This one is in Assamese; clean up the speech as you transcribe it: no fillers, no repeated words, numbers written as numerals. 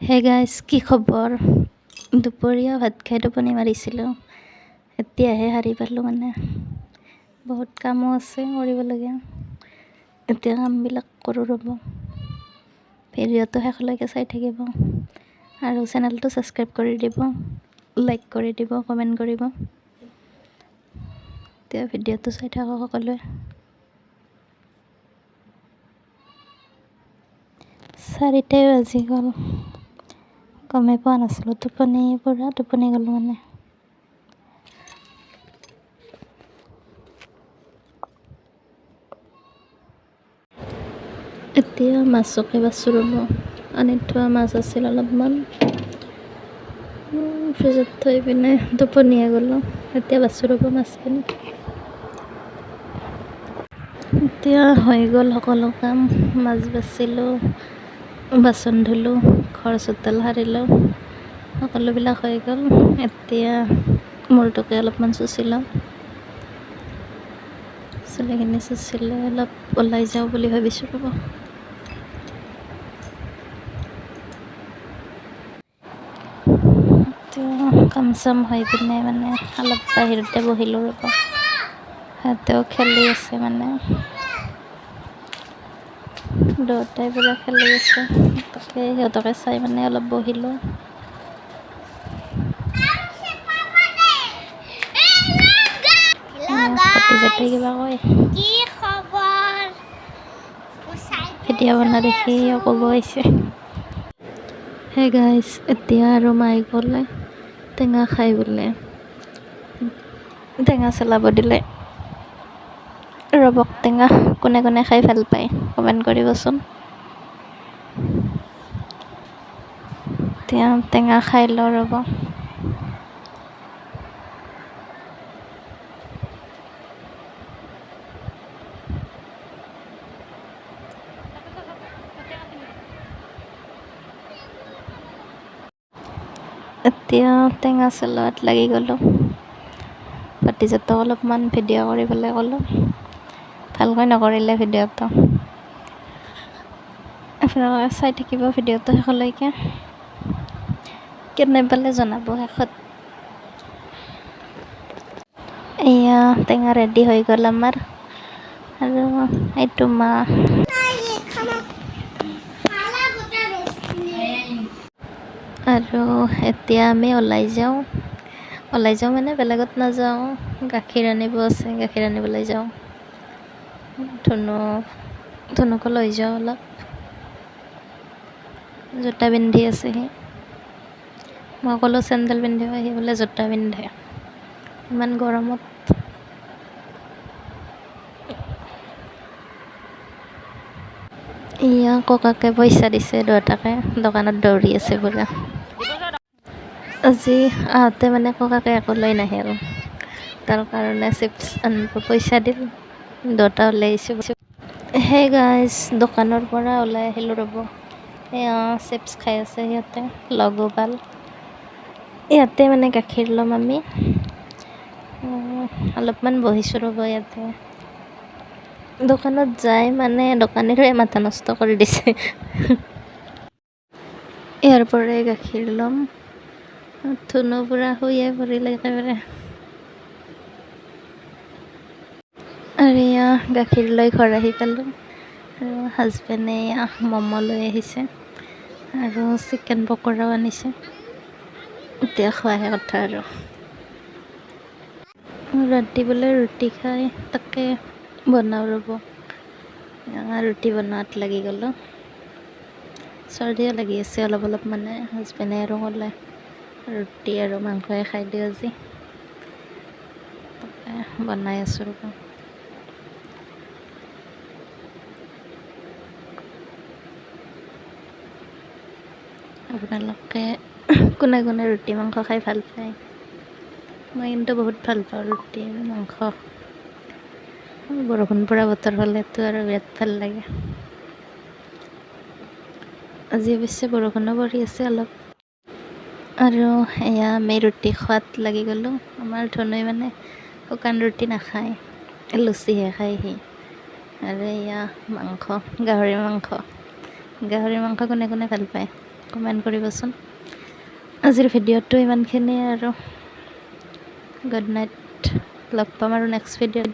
হে গাইজ, কি খবৰ? দুপৰীয়া ভাত খাই টোপনি মাৰিছিলোঁ। এতিয়াহে সাৰি পালোঁ। বহুত কামো আছে কৰিবলগীয়া। এতিয়া কামবিলাক কৰোঁ ৰ'ব। ভিডিঅ'টো শেষলৈকে চাই থাকিব আৰু চেনেলটো ছাবস্ক্ৰাইব কৰি দিব, লাইক কৰি দিব, কমেণ্ট কৰিব। এতিয়া ভিডিঅ'টো চাই থাকক সকলোৱে। 4টাই বাজি গ'ল, গমেই পোৱা নাছিলোঁ। পূৰা টোপনি গ'লোঁ এতিয়া মাছকে বাছোঁ ৰ'ব। আনি থোৱা মাছ আছিল অলপমান, ফ্ৰিজত থৈ পিনে টোপনিয়ে গ'লোঁ। এতিয়া বাছোঁ ৰ'ব মাছখিনি। এতিয়া হৈ গ'ল সকলো কাম। মাছ বাচিলোঁ, বাচন ধুলোঁ, ঘৰ চোতাল সাৰিলোঁ, সকলোবিলাক হৈ গ'ল। এতিয়া মূৰটোকে অলপমান চুচি লওঁ। চুলিখিনি চুচিলে অলপ ওলাই যাওঁ বুলি ভাবিছোঁ ৰ'ব। এতিয়া কাম চাম হৈ পিনে অলপ বাহিৰতে বহিলোঁ ৰ'ব। সিহঁতেও খেলি আছে দুয়োটাই পূৰা খেলি আছে। তাকে সিহঁতকে চাই অলপ বহিলোঁ। পাতি কিবা কয়, ভিডিঅ' বনাই দেখি ক'ব আহিছে। হে গাইজ, এতিয়া আৰু মায়ে ক'লে টেঙা খাই বোলে, টেঙা চলাব দিলে। ৰবক টেঙা কোনে কোনে খাই ভাল পায় কমেণ্ট কৰিবচোন। এতিয়া টেঙা খাই লওঁ ৰ'ব। এতিয়া টেঙা চলোৱাত লাগি গ'লোঁ। ভাতিজাটোক অলপমান ভিডিঅ' কৰিবলৈ ক'লোঁ। ভালকৈ নকৰিলে ভিডিঅ'টো। আপোনালোকে চাই থাকিব ভিডিঅ'টো শেষলৈকে। কেনে পালে জনাব শেষত। এয়া টেঙা ৰেডি হৈ গ'ল আমাৰ। আৰু এইটো আৰু এতিয়া আমি ওলাই যাওঁ বেলেগত নাযাওঁ। গাখীৰ আনিব আছে, গাখীৰ আনিবলৈ যাওঁ। ধুনুকো লৈ যাওঁ অলপ। জোতা পিন্ধি আছে সি। মই ক'লোঁ চেণ্ডেল পিন্ধিব, সি বোলে জোতা পিন্ধে। ইমান গৰমত এয়া ককাকে পইচা দিছে দুয়োটাকে, দোকানত দৌৰি আছে পূৰা। আজি আহোঁতে ককাকে একো লৈ নাহিল। তাৰ কাৰণে চিপছ আনিব পইচা দিল, দুটা ওলাই আহিছোঁ। হে গাইজ, দোকানৰ পৰা ওলাই আহিলোঁ ৰ'ব। এয়া চিপছ খাই আছে সিহঁতে, লগো পাল। ইয়াতে গাখীৰ ল'ম আমি। অলপমান বহিছোঁ ৰ'ব ইয়াতে। দোকানত যাই দোকানীটোৱে মাথা নষ্ট কৰি দিছে। ইয়াৰ পৰাই গাখীৰ ল'ম। ধুনু পূৰা শুয়ে পৰিল একেবাৰে। আৰু এয়া গাখীৰ লৈ ঘৰ আহি পালোঁ। আৰু হাজবেণ্ডে এয়া ম'ম' লৈ আহিছে আৰু চিকেন পকৰাও আনিছে। এতিয়া খোৱাহে কথা আৰু। ৰাতি বোলে ৰুটি খাই, তাকে বনাওঁ ৰ'ব। ৰুটি বনোৱাত লাগি গ'লোঁ। চৰ্দিও লাগি আছে অলপ হাজবেণ্ডে আৰু ক'লে ৰুটি আৰু মাংসই খাই দিওঁ আজি। তাকে বনাই আছোঁ ৰ'ব। আপোনালোকে কোনে কোনে ৰুটি মাংস খাই ভাল পায়? মই কিন্তু বহুত ভাল পাওঁ ৰুটি আৰু মাংস। বৰষুণ পৰা বতৰ হ'লেতো আৰু বিৰাট ভাল লাগে। আজি অৱশ্যে বৰষুণো পৰি আছে অলপ। আৰু এয়া আমি ৰুটি খোৱাত লাগি গ'লোঁ। আমাৰ ধনুৱে শুকান ৰুটি নাখায়, লুচিহে খায় সি। আৰু এয়া মাংস, গাহৰি মাংস কোনে কোনে ভাল পায় কমেণ্ট কৰিবচোন। আজিৰ ভিডিঅ'টো ইমানখিনিয়ে আৰু গুড নাইট। লগ পাম আৰু নেক্সট ভিডিঅ'ত।